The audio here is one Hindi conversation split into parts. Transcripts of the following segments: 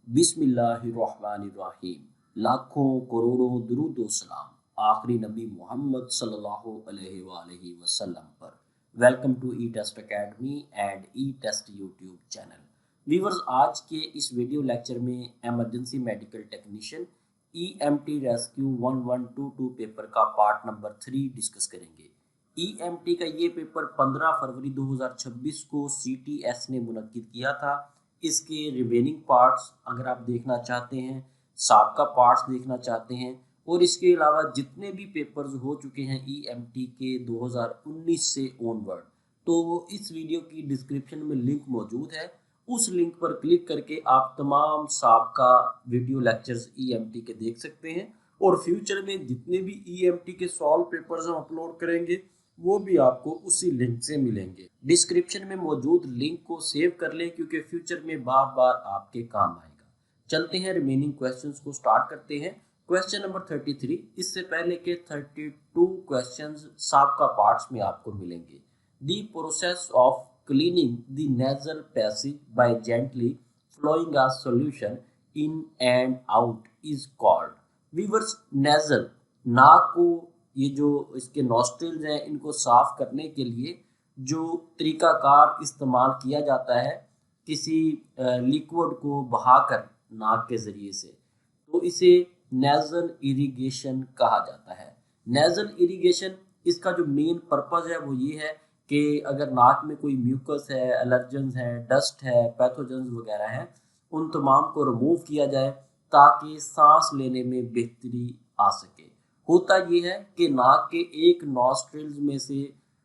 बिस्मिल्लाहिर्रहमानिर्रहीम। लाखों करोड़ों दुरूद व सलाम आखिरी नबी मोहम्मद सल्लल्लाहु अलैहि वसल्लम पर। Welcome to E test academy and E test YouTube channel. Viewers, आज के इस वीडियो लेक्चर में emergency medical technician EMT rescue 1122 paper का पार्ट नंबर 3 डिस्कस करेंगे। EMT का ये पेपर 15 फरवरी 2026 को CTS ने मुनक्किद किया था। इसके रिमेनिंग पार्ट्स अगर आप देखना चाहते हैं, साबका पार्ट्स देखना चाहते हैं और इसके अलावा जितने भी पेपर्स हो चुके हैं EMT के 2019 से ऑनवर्ड, तो इस वीडियो की डिस्क्रिप्शन में लिंक मौजूद है। उस लिंक पर क्लिक करके आप तमाम साबका वीडियो लेक्चर्स EMT के देख सकते हैं और फ्यूचर में जितने भी EMT के सॉल्व पेपर्स हम अपलोड करेंगे वो भी आपको उसी लिंक से मिलेंगे। डिस्क्रिप्शन में मौजूद लिंक को सेव कर लें क्योंकि फ्यूचर में बार बार आपके काम आएगा। चलते हैं रिमेनिंग क्वेश्चंस को स्टार्ट करते हैं। क्वेश्चन नंबर 33, इससे पहले के 32 क्वेश्चंस साबका पार्ट्स में आपको मिलेंगे। The process of cleaning the nasal passage by gently flowing a solution in and out is called. Viewers, nasal नाक को, ये जो इसके नॉस्ट्रिल्स हैं, इनको साफ करने के लिए जो तरीकाकार इस्तेमाल किया जाता है किसी लिक्विड को बहाकर नाक के ज़रिए से, तो इसे नेज़ल इरिगेशन कहा जाता है। नेज़ल इरिगेशन, इसका जो मेन पर्पज़ है वो ये है कि अगर नाक में कोई म्यूकस है, एलर्जेंस है, डस्ट है, पैथोजेंस वगैरह हैं, उन तमाम को रिमूव किया जाए ताकि सांस लेने में बेहतरी आ सके। होता ये है कि नाक के एक नॉस्ट्रिल्स में से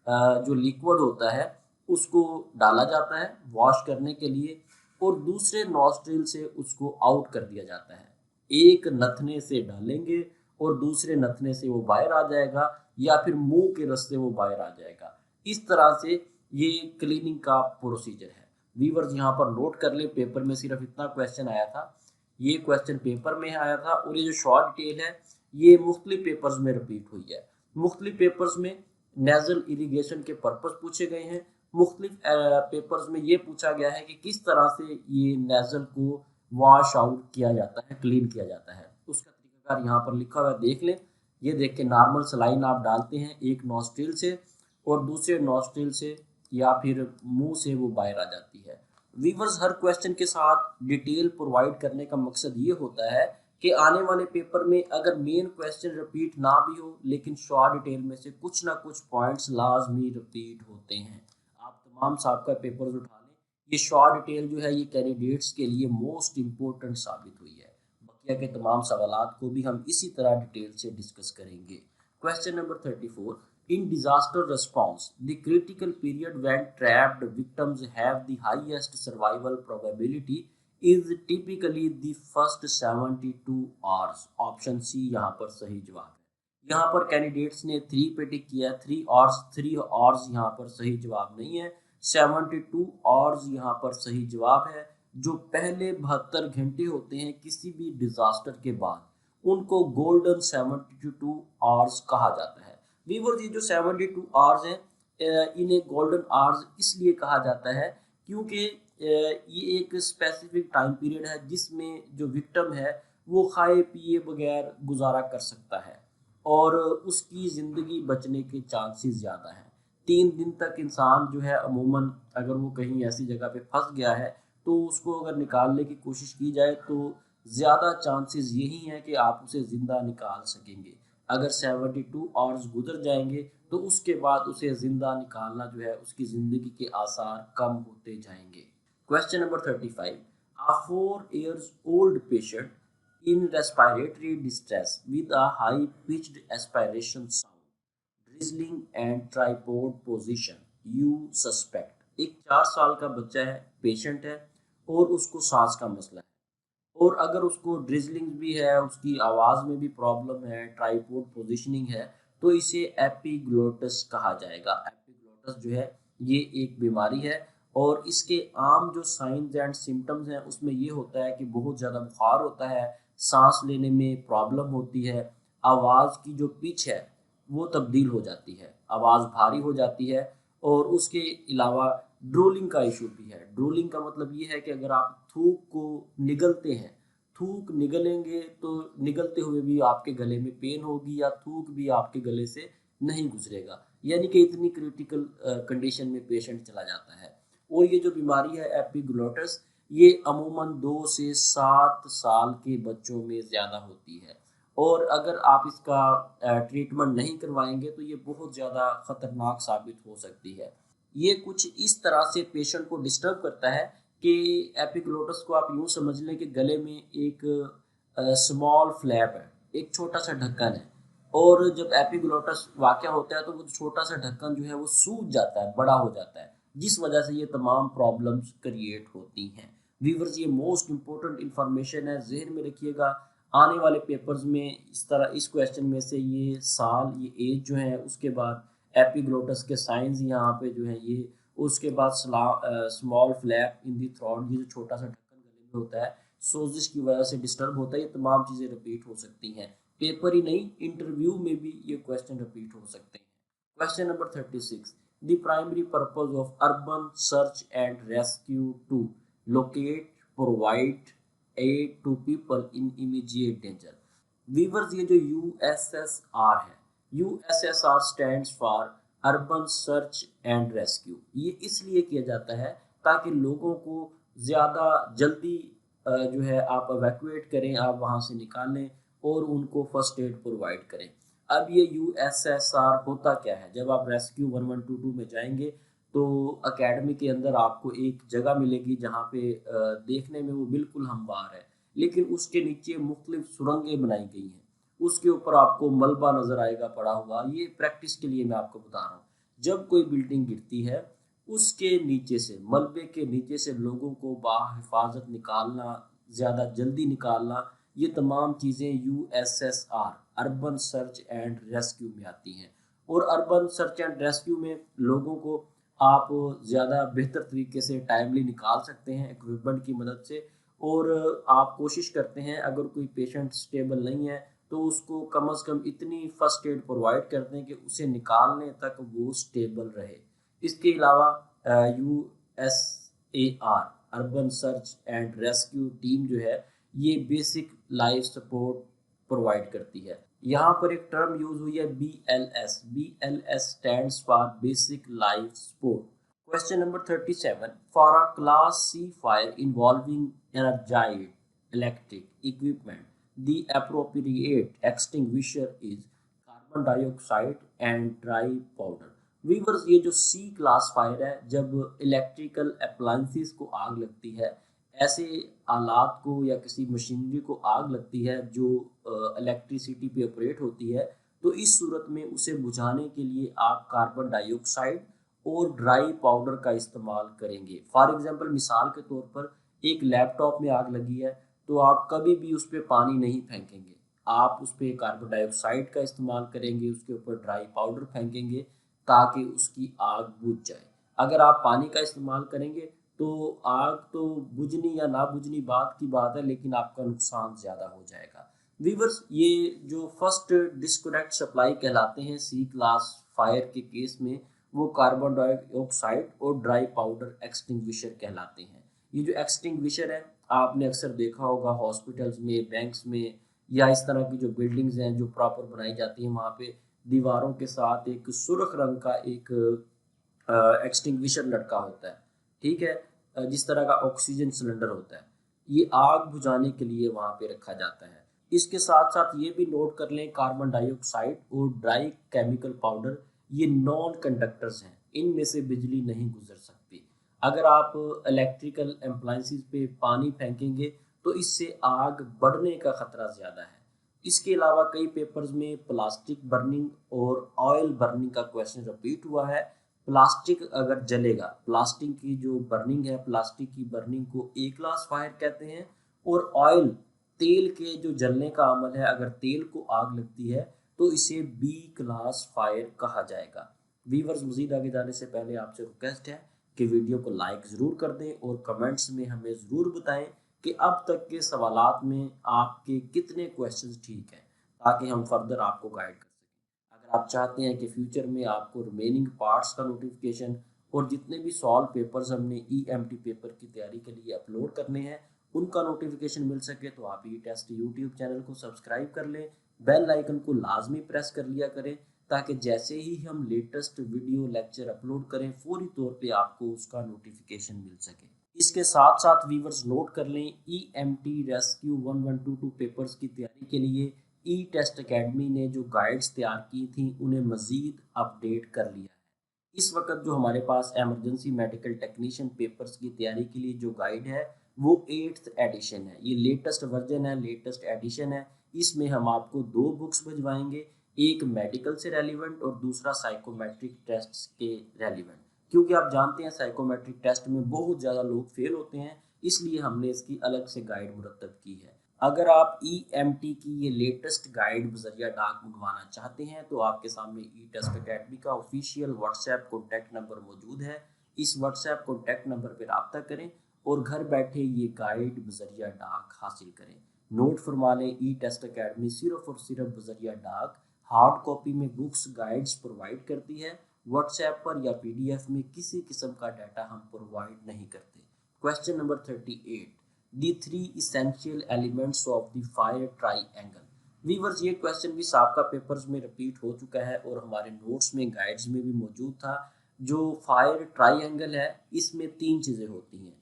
जो लिक्विड होता है उसको डाला जाता है वॉश करने के लिए और दूसरे नॉस्ट्रिल से उसको आउट कर दिया जाता है। एक नथने से डालेंगे और दूसरे नथने से वो बाहर आ जाएगा या फिर मुंह के रास्ते वो बाहर आ जाएगा। इस तरह से ये क्लीनिंग का प्रोसीजर है। व्यूअर्स, यहाँ पर नोट कर ले, पेपर में सिर्फ इतना क्वेश्चन आया था, ये क्वेश्चन पेपर में आया था और ये जो शॉर्ट डिटेल है ये मुख्तलिफ पेपर्स में रिपीट हुई है। मुख्तलिफ पेपर्स में नेजल इरिगेशन के पर्पस पूछे गए हैं। मुख्तलिफ पेपर्स में ये पूछा गया है कि किस तरह से ये नेजल को वॉश आउट किया जाता है, क्लीन किया जाता है। उसका तरीकाकार यहाँ पर लिखा हुआ है, देख लें। ये देख के नॉर्मल सलाइन आप डालते हैं एक नॉस्ट्रिल से और दूसरे नॉस्ट्रिल से या फिर मुंह से वो बाहर आ जाती है। वीवर्स, हर क्वेश्चन के साथ डिटेल प्रोवाइड करने का मकसद ये होता है कि आने वाले पेपर में अगर मेन क्वेश्चन रिपीट ना भी हो लेकिन शॉर्ट डिटेल में से कुछ ना कुछ पॉइंट्स लाजमी रिपीट होते हैं। आप तमाम साहब का पेपर्स उठा लें, ये शॉर्ट डिटेल जो है ये कैंडिडेट्स के लिए मोस्ट इम्पोर्टेंट साबित हुई है। बकिया के तमाम सवालात को भी हम इसी तरह डिटेल से डिस्कस करेंगे। Question number 34, in disaster response, the critical period when trapped victims have the highest survival probability is typically the first 72 hours। Option C यहाँ पर सही जवाब है। यहाँ पर कैंडिडेट्स ने 3 पे टिक किया, 3 आवर्स यहाँ पर सही जवाब नहीं है। 72 आवर्स यहाँ पर सही जवाब है। जो पहले 72 घंटे होते हैं किसी भी डिजास्टर के बाद, उनको गोल्डन 72 आवर्स कहा जाता है। वीवर्स, ये जो 72 आवर्स हैं इन्हें गोल्डन आवर्स इसलिए कहा जाता है क्योंकि ये एक स्पेसिफिक टाइम पीरियड है जिसमें जो विक्टिम है वो खाए पिए बगैर गुजारा कर सकता है और उसकी ज़िंदगी बचने के चांसेस ज़्यादा हैं। 3 दिन तक इंसान जो है अमूमन अगर वो कहीं ऐसी जगह पे फंस गया है तो उसको अगर निकालने की कोशिश की जाए तो ज़्यादा चांसेस यही हैं कि आप उसे ज़िंदा निकाल सकेंगे। अगर 72 आवर्स गुजर जाएंगे तो उसके बाद उसे ज़िंदा निकालना जो है उसकी ज़िंदगी के आसार कम होते जाएंगे। Question number 35, a 4 years old patient in respiratory distress with a high pitched aspiration sound, drizzling and tripod position, you suspect। एक 4 साल का बच्चा है, पेशेंट है और उसको सांस का मसला है और अगर उसको ड्रिजलिंग भी है, उसकी आवाज़ में भी प्रॉब्लम है, ट्राइपोड पोजीशनिंग है, तो इसे एपिग्लोटिस कहा जाएगा। एपिग्लोटिस जो है ये एक बीमारी है और इसके आम जो साइंस एंड सिम्टम्स हैं उसमें ये होता है कि बहुत ज़्यादा बुखार होता है, सांस लेने में प्रॉब्लम होती है, आवाज़ की जो पिच है वो तब्दील हो जाती है, आवाज़ भारी हो जाती है और उसके अलावा ड्रोलिंग का इशू भी है। ड्रोलिंग का मतलब ये है कि अगर आप थूक को निगलते हैं, थूक निगलेंगे तो निगलते हुए भी आपके गले में पेन होगी या थूक भी आपके गले से नहीं गुजरेगा, यानी कि इतनी क्रिटिकल कंडीशन में पेशेंट चला जाता है। और ये जो बीमारी है एपिग्लोटिस, ये अमूमन 2 से 7 साल के बच्चों में ज़्यादा होती है और अगर आप इसका ट्रीटमेंट नहीं करवाएंगे तो ये बहुत ज़्यादा ख़तरनाक साबित हो सकती है। ये कुछ इस तरह से पेशेंट को डिस्टर्ब करता है कि एपिग्लोटिस को आप यूँ समझ लें कि गले में एक स्मॉल फ्लैप है, एक छोटा सा ढक्कन है और जब एपिग्लोटिस वाक़या होता है तो वो छोटा सा ढक्कन जो है वो सूज जाता है, बड़ा हो जाता है, जिस वजह से ये तमाम प्रॉब्लम्स क्रिएट होती हैं। व्यूअर्स, ये मोस्ट इम्पोर्टेंट इंफॉर्मेशन है, ज़हन में रखिएगा। आने वाले पेपर्स में इस क्वेश्चन में से ये साल, ये एज जो है, उसके बाद एपिग्लोटिस के साइंस यहाँ पे जो है ये, उसके बाद स्मॉल फ्लैप इन दी थ्रोट, ये जो छोटा सा ढक्कन गले में होता है, सोजिश की वजह से डिस्टर्ब होता है, ये तमाम चीज़ें रिपीट हो सकती हैं। पेपर ही नहीं, इंटरव्यू में भी ये क्वेश्चन रिपीट हो सकते हैं। Question number 36, the primary purpose of urban search and rescue to locate, provide aid to people in immediate danger. Viewers, ये जो यूएसएसआर है, USSR stands for urban search and rescue. ये इसलिए किया जाता है ताकि लोगों को ज़्यादा जल्दी जो है आप एवैक्यूएट करें, आप वहाँ से निकालें और उनको फर्स्ट एड प्रोवाइड करें। अब ये यूएसएसआर होता क्या है? जब आप रेस्क्यू 1122 में जाएंगे तो अकेडमी के अंदर आपको एक जगह मिलेगी जहाँ पे देखने में वो बिल्कुल हमवार है, लेकिन उसके नीचे मुख्तलिफ सुरंगें बनाई गई हैं, उसके ऊपर आपको मलबा नज़र आएगा पड़ा हुआ। ये प्रैक्टिस के लिए मैं आपको बता रहा हूँ। जब कोई बिल्डिंग गिरती है, उसके नीचे से, मलबे के नीचे से लोगों को बाहिफाजत निकालना, ज़्यादा जल्दी निकालना, ये तमाम चीज़ें USSR urban search and rescue में आती हैं। और अर्बन सर्च एंड रेस्क्यू में लोगों को आप ज़्यादा बेहतर तरीके से टाइमली निकाल सकते हैं इक्विपमेंट की मदद से। और आप कोशिश करते हैं अगर कोई पेशेंट स्टेबल नहीं है तो उसको कम से कम इतनी फर्स्ट एड प्रोवाइड करते हैं कि उसे निकालने तक वो स्टेबल रहे। इसके अलावा U S A R urban search and rescue team जो है ये बेसिक लाइफ सपोर्ट प्रोवाइड करती है। यहाँ पर एक टर्म यूज हुई है BLS, BLS stands for basic life support. Question number 37. For a Class C fire involving energized electric equipment, the appropriate extinguisher is carbon dioxide and dry powder. Viewers, ये जो C क्लास फायर है, जब इलेक्ट्रिकल अप्लायंसेस को आग लगती है, ऐसे आलात को या किसी मशीनरी को आग लगती है जो इलेक्ट्रिसिटी पे ऑपरेट होती है, तो इस सूरत में उसे बुझाने के लिए आप कार्बन डाइऑक्साइड और ड्राई पाउडर का इस्तेमाल करेंगे। फॉर एग्जांपल, मिसाल के तौर पर एक लैपटॉप में आग लगी है तो आप कभी भी उस पर पानी नहीं फेंकेंगे, आप उस पर कार्बन डाइऑक्साइड का इस्तेमाल करेंगे, उसके ऊपर ड्राई पाउडर फेंकेंगे ताकि उसकी आग बुझ जाए। अगर आप पानी का इस्तेमाल करेंगे तो आग तो बुझनी या ना बुझनी बात की बात है, लेकिन आपका नुकसान ज़्यादा हो जाएगा। वीवर्स, ये जो फर्स्ट डिस्कनेक्ट सप्लाई कहलाते हैं सी क्लास फायर के केस में, वो कार्बन डाइऑक्साइड और ड्राई पाउडर एक्सटिंग्विशर कहलाते हैं। ये जो एक्सटिंग्विशर है, आपने अक्सर देखा होगा हॉस्पिटल्स में, बैंक्स में, या इस तरह की जो बिल्डिंग्स हैं जो प्रॉपर बनाई जाती हैं, वहाँ पे दीवारों के साथ एक सुर्ख रंग का एक एक्सटिंग्विशर लटका होता है, ठीक है, जिस तरह का ऑक्सीजन सिलेंडर होता है, ये आग बुझाने के लिए वहाँ पे रखा जाता है। इसके साथ साथ ये भी नोट कर लें, कार्बन डाइऑक्साइड और ड्राई केमिकल पाउडर ये नॉन कंडक्टर्स हैं, इनमें से बिजली नहीं गुजर सकती। अगर आप इलेक्ट्रिकल अप्लायंसेस पे पानी फेंकेंगे तो इससे आग बढ़ने का खतरा ज़्यादा है। इसके अलावा कई पेपर्स में प्लास्टिक बर्निंग और ऑयल बर्निंग का क्वेश्चन रिपीट हुआ है। प्लास्टिक अगर जलेगा, प्लास्टिक की जो बर्निंग है, प्लास्टिक की बर्निंग को ए क्लास फायर कहते हैं। और ऑयल, तेल के जो जलने का अमल है, अगर तेल को आग लगती है तो इसे बी क्लास फायर कहा जाएगा। वीवर्स, मज़ीद आगे जाने से पहले आपसे रिक्वेस्ट है कि वीडियो को लाइक ज़रूर कर दें और कमेंट्स में हमें ज़रूर बताएं कि अब तक के सवालात में आपके कितने क्वेश्चंस ठीक हैं, ताकि हम फर्दर आपको गाइड कर सकें। अगर आप चाहते हैं कि फ्यूचर में आपको रिमेनिंग पार्ट्स का नोटिफिकेशन और जितने भी सॉल्व पेपर्स हमने EMT पेपर की तैयारी के लिए अपलोड करने हैं उनका नोटिफिकेशन मिल सके तो आप ई टेस्ट यूट्यूब चैनल को सब्सक्राइब कर लें, बेल आइकन को लाजमी प्रेस कर लिया करें, ताकि जैसे ही हम लेटेस्ट वीडियो लेक्चर अपलोड करें फौरी तौर पे आपको उसका नोटिफिकेशन मिल सके। इसके साथ साथ व्यूवर्स नोट कर लें, E M T rescue 1122 papers की तैयारी के लिए ई टेस्ट अकेडमी ने जो गाइड्स तैयार की थी उन्हें मज़ीद अपडेट कर लिया है। इस वक्त जो हमारे पास एमरजेंसी मेडिकल टेक्नीशियन पेपर्स की तैयारी के लिए जो गाइड है वो 8th एडिशन है। ये लेटेस्ट वर्जन है, लेटेस्ट एडिशन है। इसमें हम आपको दो बुक्स भिजवाएंगे, एक मेडिकल से रेलिवेंट और दूसरा साइकोमेट्रिक टेस्ट के रेलिवेंट। क्योंकि आप जानते हैं साइकोमेट्रिक टेस्ट में बहुत ज़्यादा लोग फेल होते हैं, इसलिए हमने इसकी अलग से गाइड मुरतब की है। अगर आप EMT की ये लेटेस्ट गाइड बजरिया डाक मंगवाना चाहते हैं तो आपके सामने ई टेस्ट अकेडमी का ऑफिशियल व्हाट्सएप कॉन्टैक्ट नंबर मौजूद है। इस व्हाट्सएप कॉन्टैक्ट नंबर पर रब्ता करें और घर बैठे ये गाइड बजरिया डाक हासिल करें। नोट फरमा लें, ई टेस्ट अकेडमी सिर्फ और सिर्फ बजरिया डाक हार्ड कॉपी में बुक्स गाइड्स प्रोवाइड करती है। व्हाट्सएप पर या PDF में किसी किस्म का डाटा हम प्रोवाइड नहीं करते। Question number 38, the three essential elements of the fire triangle. Viewers ये क्वेश्चन भी सबका पेपर्स में रिपीट हो चुका है और हमारे नोट्स में गाइड्स में भी मौजूद था। जो फायर ट्राइंगल है इसमें तीन चीज़ें होती हैं,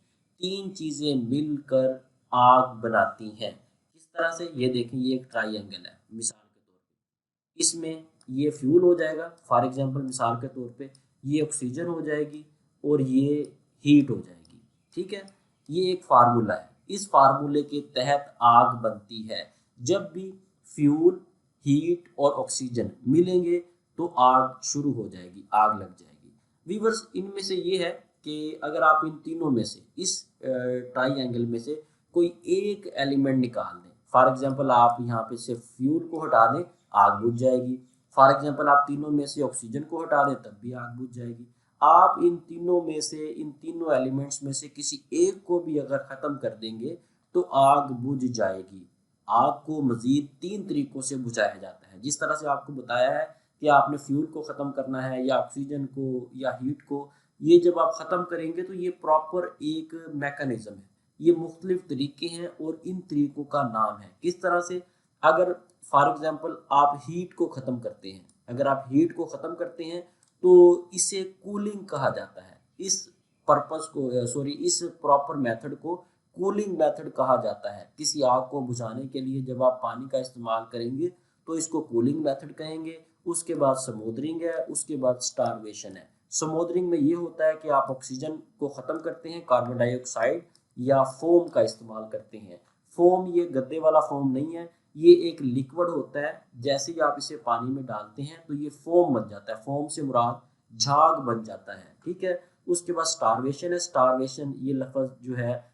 तीन चीज़ें मिलकर आग बनाती हैं। किस तरह से, ये देखें, ये एक ट्राइंगल है मिसाल के तौर पे, इसमें ये फ्यूल हो जाएगा फॉर एग्जांपल, मिसाल के तौर पे ये ऑक्सीजन हो जाएगी और ये हीट हो जाएगी। ठीक है, ये एक फार्मूला है। इस फार्मूले के तहत आग बनती है। जब भी फ्यूल, हीट और ऑक्सीजन मिलेंगे तो आग शुरू हो जाएगी, आग लग जाएगी। वीवर्स इनमें से ये है कि अगर आप इन तीनों में से, इस ट्राइंगल में से कोई एक एलिमेंट निकाल दें, फॉर एग्जांपल आप यहाँ पे से फ्यूल को हटा दें, आग बुझ जाएगी। फॉर एग्जांपल आप तीनों में से ऑक्सीजन को हटा दें, तब भी आग बुझ जाएगी। आप इन तीनों में से, इन तीनों एलिमेंट्स में से किसी एक को भी अगर ख़त्म कर देंगे तो आग बुझ जाएगी। आग को मज़ीद तीन तरीक़ों से बुझाया जाता है। जिस तरह से आपको बताया है कि आपने फ्यूल को ख़त्म करना है या ऑक्सीजन को या हीट को, ये जब आप ख़त्म करेंगे तो ये प्रॉपर एक मैकेनिज़्म है। ये मुख्तलिफ तरीके हैं और इन तरीक़ों का नाम है। किस तरह से, अगर फॉर एग्ज़ाम्पल आप हीट को ख़त्म करते हैं, अगर आप हीट को ख़त्म करते हैं तो इसे कूलिंग कहा जाता है। इस पर्पस को सॉरी इस प्रॉपर मेथड को कूलिंग मेथड कहा जाता है। किसी आग को बुझाने के लिए जब आप पानी का इस्तेमाल करेंगे तो इसको कूलिंग मेथड कहेंगे। उसके बाद स्मोदरिंग है, उसके बाद स्टारवेशन है। स्मोदरिंग में ये होता है कि आप ऑक्सीजन को ख़त्म करते हैं, कार्बन डाइऑक्साइड या फोम का इस्तेमाल करते हैं। फोम ये गद्दे वाला फोम नहीं है, ये एक लिक्विड होता है। जैसे ही आप इसे पानी में डालते हैं तो ये फोम बन जाता है। फोम से मुराद झाग बन जाता है। ठीक है, उसके बाद स्टारवेशन है। स्टारवेशन ये लफ्ज़ जो है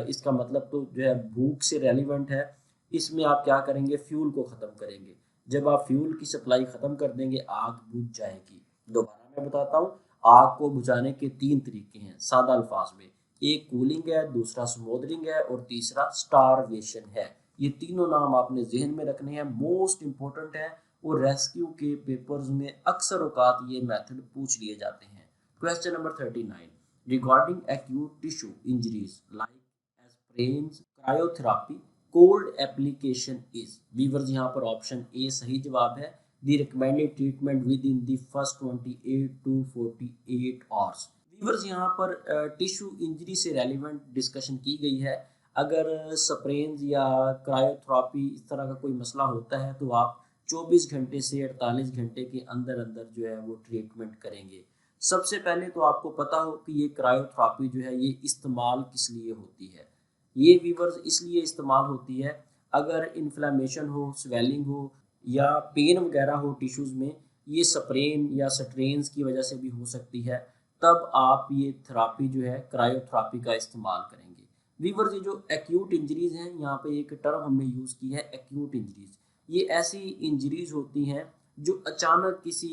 इसका मतलब तो जो है भूख से रेलिवेंट है। इसमें आप क्या करेंगे, फ्यूल को ख़त्म करेंगे। जब आप फ्यूल की सप्लाई ख़त्म कर देंगे आग बुझ जाएगी। दोबारा मैं बताता हूँ, आग को बुझाने के तीन तरीके हैं सादा अल्फाज में। एक कूलिंग है, दूसरा स्मोदरिंग है और तीसरा स्टारवेशन है। ये तीनों नाम आपने जहन में रखने हैं, मोस्ट इंपॉर्टेंट है और रेस्क्यू के पेपर्स में अक्सर औकात ये मेथड पूछ लिए जाते हैं। Question number 39, regarding acute tissue injuries like aspirins, cryotherapy, cold application is. Viewers यहाँ पर ऑप्शन ए सही जवाब है। The recommended treatment within the first 28 to 48 hours. Viewers यहाँ पर टिश्यू इंजरी से रेलिवेंट डिस्कशन की गई है। अगर स्प्रेन्स या क्रायोथेरेपी इस तरह का कोई मसला होता है तो आप 24 घंटे से 48 घंटे के अंदर अंदर जो है वो ट्रीटमेंट करेंगे। सबसे पहले तो आपको पता हो कि ये क्रायोथेरेपी जो है ये इस्तेमाल किस लिए होती है। ये वीवर्स इसलिए इस्तेमाल होती है अगर इन्फ्लेमेशन हो, स्वेलिंग हो या पेन वगैरह हो टिश्यूज़ में, ये स्प्रेन या स्ट्रेन्स की वजह से भी हो सकती है। तब आप ये थेरापी जो है क्रायोथेरेपी का इस्तेमाल करेंगे। वीवर्स ये जो एक्यूट इंजरीज़ हैं, यहाँ पे एक टर्म हमने यूज़ की है एक्यूट इंजरीज़। ये ऐसी इंजरीज़ होती हैं जो अचानक किसी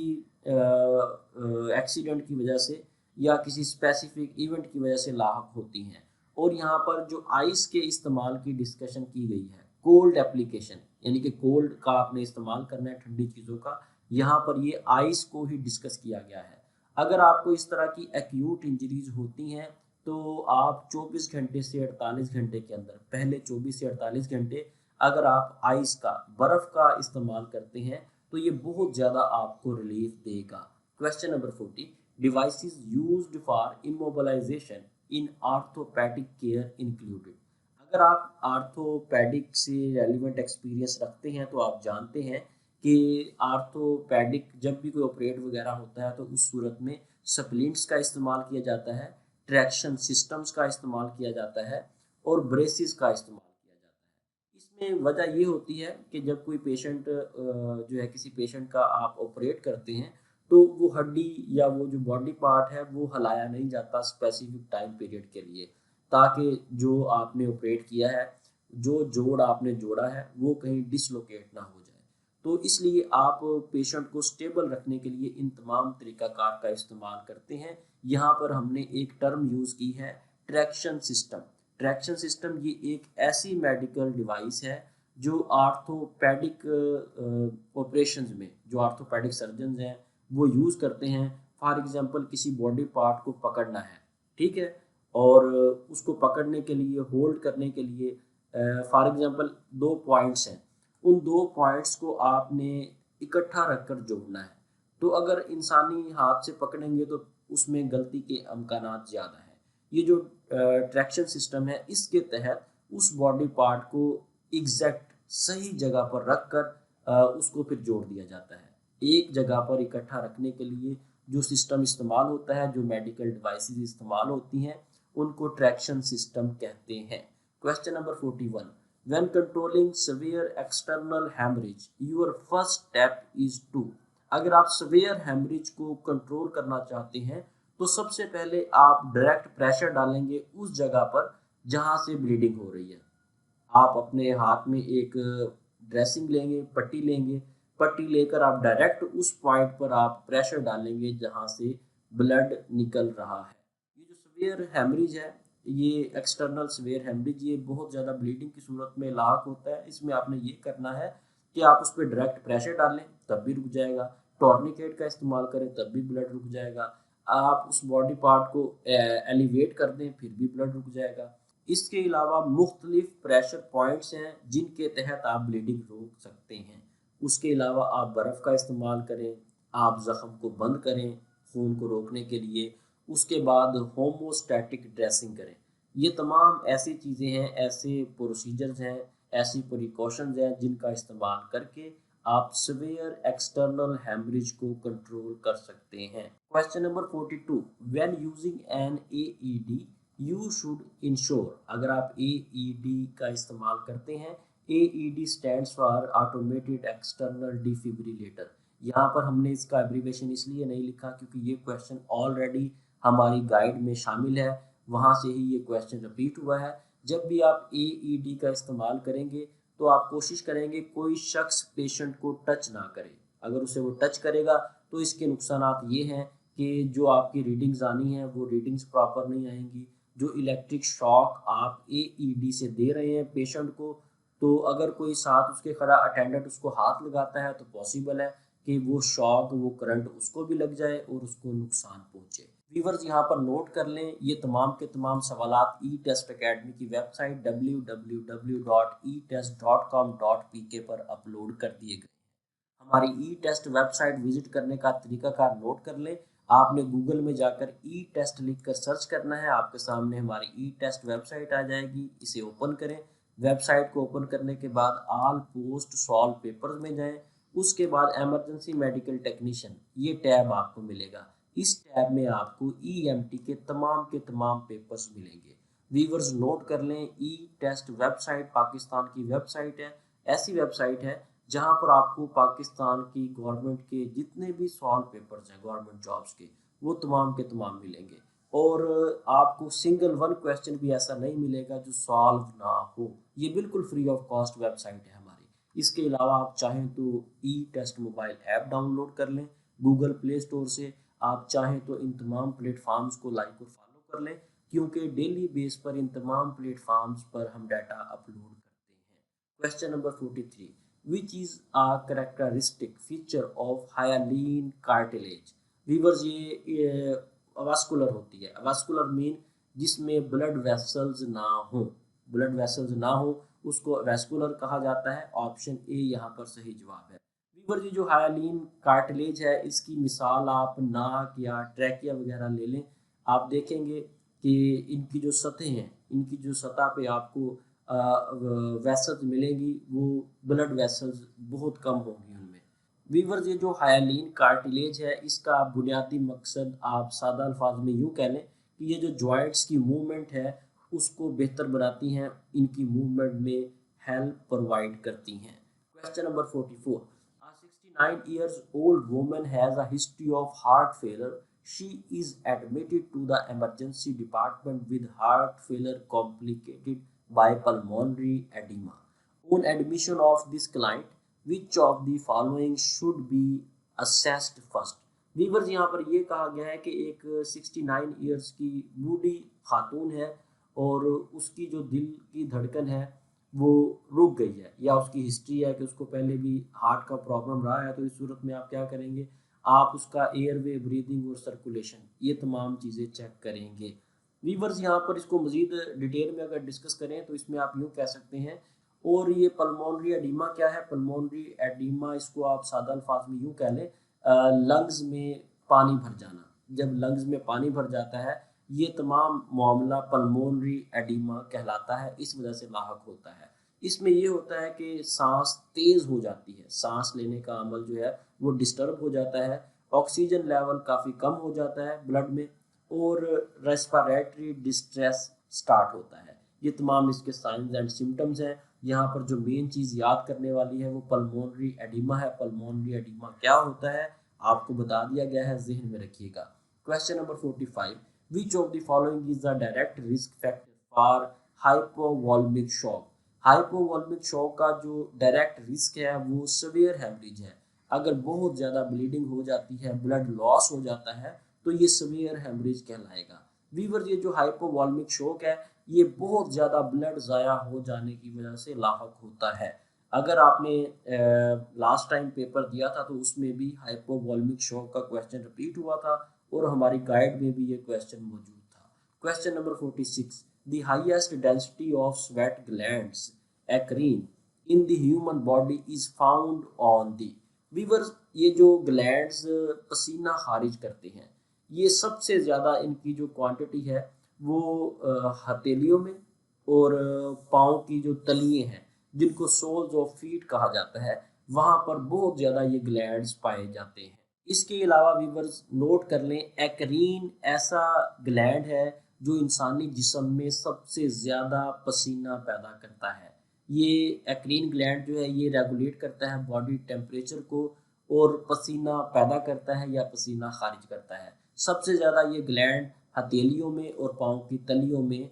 एक्सीडेंट की वजह से या किसी स्पेसिफिक इवेंट की वजह से लाहक होती हैं। और यहाँ पर जो आइस के इस्तेमाल की डिस्कशन की गई है, कोल्ड एप्लीकेशन, यानी कि कोल्ड का आपने इस्तेमाल करना है ठंडी चीज़ों का, यहाँ पर ये आइस को ही डिस्कस किया गया है। अगर आपको इस तरह की एक्यूट इंजरीज होती हैं तो आप 24 घंटे से 48 घंटे के अंदर, पहले 24 से 48 घंटे अगर आप आइस का, बर्फ़ का इस्तेमाल करते हैं तो ये बहुत ज़्यादा आपको रिलीफ देगा। Question number 40, devices used for immobilization in orthopaedic care included. अगर आप आर्थोपेडिक से रेलिवेंट एक्सपीरियंस रखते हैं तो आप जानते हैं कि आर्थोपेडिक जब भी कोई ऑपरेट वगैरह होता है तो उस सूरत में स्प्लिंट्स का इस्तेमाल किया जाता है, ट्रैक्शन सिस्टम्स का इस्तेमाल किया जाता है और ब्रेसिस का इस्तेमाल किया जाता है। इसमें वजह ये होती है कि जब कोई पेशेंट जो है किसी पेशेंट का आप ऑपरेट करते हैं तो वो हड्डी या वो जो बॉडी पार्ट है वो हिलाया नहीं जाता स्पेसिफिक टाइम पीरियड के लिए, ताकि जो आपने ऑपरेट किया है, जो जोड़ आपने जोड़ा है वो कहीं डिसलोकेट ना हो जाए। तो इसलिए आप पेशेंट को स्टेबल रखने के लिए इन तमाम तरीक़ाकार का इस्तेमाल करते हैं। यहाँ पर हमने एक टर्म यूज़ की है, ट्रैक्शन सिस्टम। ट्रैक्शन सिस्टम ये एक ऐसी मेडिकल डिवाइस है जो आर्थोपेडिक ऑपरेशंस में जो आर्थोपेडिक सर्जन हैं वो यूज़ करते हैं। फॉर एग्जांपल किसी बॉडी पार्ट को पकड़ना है, ठीक है, और उसको पकड़ने के लिए, होल्ड करने के लिए फॉर एग्जांपल 2 पॉइंट्स हैं, उन 2 पॉइंट्स को आपने इकट्ठा रखकर जोड़ना है। तो अगर इंसानी हाथ से पकड़ेंगे तो उसमें गलती के अमकानात ज़्यादा हैं। ये जो ट्रैक्शन सिस्टम है इसके तहत उस बॉडी पार्ट को एग्जैक्ट सही जगह पर रख कर उसको फिर जोड़ दिया जाता है। एक जगह पर इकट्ठा रखने के लिए जो सिस्टम इस्तेमाल होता है, जो मेडिकल डिवाइसेस इस्तेमाल होती हैं, उनको ट्रैक्शन सिस्टम कहते हैं। Question number 41, when controlling severe external hemorrhage your first step is to। अगर आप severe hemorrhage को कंट्रोल करना चाहते हैं तो सबसे पहले आप डायरेक्ट प्रेशर डालेंगे उस जगह पर जहां से ब्लीडिंग हो रही है। आप अपने हाथ में एक ड्रेसिंग लेंगे, पट्टी लेंगे, पट्टी लेकर आप डायरेक्ट उस पॉइंट पर आप प्रेशर डालेंगे जहां से ब्लड निकल रहा है। ये जो सीवियर हेमरेज है, ये एक्सटर्नल सीवियर हेमरेज, ये बहुत ज़्यादा ब्लीडिंग की सूरत में लाक होता है। इसमें आपने ये करना है कि आप उस पर डायरेक्ट प्रेशर डालें तब भी रुक जाएगा, टॉर्निकेट का इस्तेमाल करें तब भी ब्लड रुक जाएगा, आप उस बॉडी पार्ट को एलिवेट कर दें फिर भी ब्लड रुक जाएगा। इसके अलावा मुख्तलिफ प्रेशर पॉइंट्स हैं जिनके तहत आप ब्लीडिंग रोक सकते हैं। उसके अलावा आप बर्फ़ का इस्तेमाल करें, आप ज़ख़म को बंद करें खून को रोकने के लिए, उसके बाद होमोस्टैटिक ड्रेसिंग करें। ये तमाम ऐसी चीज़ें हैं, ऐसे प्रोसीजर्स हैं, ऐसी प्रिकॉशंस हैं जिनका इस्तेमाल करके आप सीवियर एक्सटर्नल हेमरेज को कंट्रोल कर सकते हैं। Question number 42, when using an AED you should ensure. अगर आप एईडी का इस्तेमाल करते हैं, AED stands for automated external defibrillator. यहाँ पर हमने इसका एब्रीवेशन इसलिए नहीं लिखा क्योंकि ये क्वेश्चन ऑलरेडी हमारी गाइड में शामिल है, वहाँ से ही ये क्वेश्चन रिपीट हुआ है। जब भी आप एईडी का इस्तेमाल करेंगे तो आप कोशिश करेंगे कोई शख्स पेशेंट को टच ना करे। अगर उसे वो टच करेगा तो इसके नुकसानात ये हैं कि जो आपकी रीडिंग्स आनी है वो रीडिंग्स प्रॉपर नहीं आएंगी। जो इलेक्ट्रिक शॉक आप एईडी से दे रहे हैं पेशेंट को, तो अगर कोई साथ उसके खड़ा अटेंडेंट उसको हाथ लगाता है तो पॉसिबल है कि वो शॉक, वो करंट उसको भी लग जाए और उसको नुकसान पहुंचे। व्यूअर्स यहाँ पर नोट कर लें, ये तमाम के तमाम सवालात ई टेस्ट अकेडमी की वेबसाइट www.etest.com.pk पर अपलोड कर दिए गए। हमारी ई टेस्ट वेबसाइट विजिट करने का तरीकाकार नोट कर लें। आपने गूगल में जाकर ई टेस्ट लिख कर सर्च करना है, आपके सामने हमारी ई टेस्ट वेबसाइट आ जाएगी। इसे ओपन करें। वेबसाइट को ओपन करने के बाद ऑल पोस्ट सॉल्व पेपर्स में जाएं। उसके बाद इमरजेंसी मेडिकल टेक्नीशियन ये टैब आपको मिलेगा। इस टैब में आपको ईएमटी के तमाम पेपर्स मिलेंगे। व्यूअर्स नोट कर लें, ई टेस्ट वेबसाइट पाकिस्तान की वेबसाइट है, ऐसी वेबसाइट है जहां पर आपको पाकिस्तान की गवर्नमेंट के जितने भी सॉल्व पेपर्स हैं गवर्नमेंट जॉब्स के, वो तमाम के तमाम मिलेंगे। और आपको सिंगल वन क्वेश्चन भी ऐसा नहीं मिलेगा जो सॉल्व ना हो। ये बिल्कुल फ्री ऑफ कॉस्ट वेबसाइट है हमारी। इसके अलावा आप चाहें तो ई टेस्ट मोबाइल ऐप डाउनलोड कर लें गूगल प्ले स्टोर से। आप चाहें तो इन तमाम प्लेटफार्म्स को लाइक और फॉलो कर लें, क्योंकि डेली बेस पर इन तमाम प्लेटफार्म्स पर हम डाटा अपलोड करते हैं। Question number 43, which is a characteristic feature of hyaline cartilage। Viewers ये वास्कुलर होती है। वास्कुलर मीन जिसमें ब्लड वेसल्स ना हो, ब्लड वेसल्स ना हो उसको वेस्कुलर कहा जाता है। ऑप्शन ए यहाँ पर सही जवाब है। वीवर जी जो हायालीन कार्टिलेज है इसकी मिसाल आप नाक या ट्रैकिया वगैरह ले लें, आप देखेंगे कि इनकी जो सतह हैं, इनकी जो सतह पे आपको वेसल्स मिलेंगी, वो ब्लड वेसल्स बहुत कम होंगी उनमें। वीवर्स ये जो हायालीन कार्टिलेज है इसका बुनियादी मकसद आप सादा अल्फाज में यूँ कह लें कि ये जो जॉइंट्स की मूवमेंट है उसको बेहतर बनाती हैं, इनकी मूवमेंट में हेल्प प्रोवाइड करती हैं। Question number 44, a 69 years old woman has a history of heart failure. She is admitted to the emergency department with heart failure complicated by pulmonary edema. On admission of this client, which of the following should be assessed first? Viewers यहाँ पर ये कहा गया है कि एक 69 ईयर्स की बूढ़ी खातून है और उसकी जो दिल की धड़कन है वो रुक गई है, या उसकी हिस्ट्री है कि उसको पहले भी हार्ट का प्रॉब्लम रहा है। तो इस सूरत में आप क्या करेंगे, आप उसका एयरवे, ब्रीदिंग और सर्कुलेशन ये तमाम चीज़ें चेक करेंगे। वीवर्स यहाँ पर इसको मज़ीद डिटेल में अगर डिस्कस करें तो इसमें आप यूँ कह सकते हैं। और ये पल्मोनरी एडिमा क्या है? पल्मोनरी एडिमा इसको आप सादा अल्फाज में यूँ कह लें, लंग्स में पानी भर जाना। जब लंग्स में पानी भर जाता है ये तमाम मामला पल्मोनरी एडिमा कहलाता है, इस वजह से लाहक होता है। इसमें ये होता है कि सांस तेज़ हो जाती है, सांस लेने का अमल जो है वो डिस्टर्ब हो जाता है, ऑक्सीजन लेवल काफ़ी कम हो जाता है ब्लड में, और रेस्पिरेटरी डिस्ट्रेस स्टार्ट होता है। ये तमाम इसके साइंस एंड सिम्टम्स हैं। यहाँ पर जो मेन चीज़ याद करने वाली है वो पल्मोनरी एडिमा है। पल्मोनरी एडिमा क्या होता है आपको बता दिया गया है, जहन में रखिएगा। Question number 45, which of the following is the direct risk factor for hypovolemic shock? Hypovolemic shock का जो डायरेक्ट रिस्क है वो सवेयर हेमरेज है। अगर बहुत ज़्यादा ब्लीडिंग हो जाती है, ब्लड लॉस हो जाता है, तो ये सवेयर हेमरेज कहलाएगा। वीवर ये जो हाइपोवॉल्मिक शॉक है ये बहुत ज़्यादा ब्लड ज़ाया हो जाने की वजह से लाहक होता है। अगर आपने लास्ट टाइम पेपर दिया था तो उसमें भी हाइपोवॉल्मिक शॉक का क्वेश्चन रिपीट हुआ था और हमारी गाइड में भी ये क्वेश्चन मौजूद था। Question number 46, the highest density of sweat glands eccrine in the human body is found on the. Viewers ये जो ग्लैंड्स पसीना खारिज करते हैं, ये सबसे ज़्यादा इनकी जो क्वांटिटी है वो हथेलियों में और पाँव की जो तलिए हैं जिनको सोल्स ऑफ फीट कहा जाता है, वहाँ पर बहुत ज़्यादा ये ग्लैंड्स पाए जाते हैं। इसके अलावा वीवर्स नोट कर लें, एक्रीन ऐसा ग्लैंड है जो इंसानी जिस्म में सबसे ज़्यादा पसीना पैदा करता है। ये एक्रीन ग्लैंड जो है ये रेगुलेट करता है बॉडी टेम्परेचर को और पसीना पैदा करता है या पसीना खारिज करता है। सबसे ज़्यादा ये ग्लैंड हथेलियों में और पाँव की तलियों में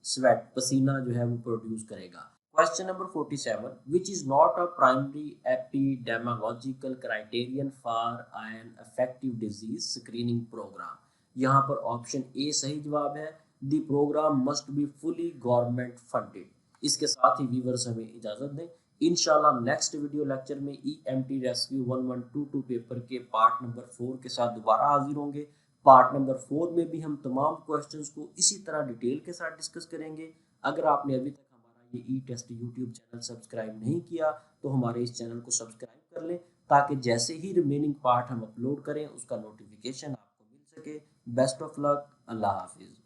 स्वेट पसीना जो है वो प्रोड्यूस करेगा। Question number 47, which is not a primary epidemiological criterion for an effective disease screening programme? यहाँ पर ऑप्शन ए सही जवाब है। The programme must be fully government funded. इसके साथ ही व्यूअर्स हमें इजाज़त दें। इंशाल्लाह नेक्स्ट वीडियो लेक्चर में EMT रेस्क्यू 1122 पेपर के पार्ट नंबर 4 के साथ दोबारा हाजिर होंगे। पार्ट नंबर 4 में भी हम तमाम क्वेश्चंस को इसी तरह डिटेल के साथ डिस्कस करेंगे। अगर आपने अभी तक हमारा ये ई टेस्ट यूट्यूब चैनल सब्सक्राइब नहीं किया तो हमारे इस चैनल को सब्सक्राइब कर लें, ताकि जैसे ही रिमेनिंग पार्ट हम अपलोड करें उसका नोटिफिकेशन आपको मिल सके। बेस्ट ऑफ लक, अल्लाह हाफिज़।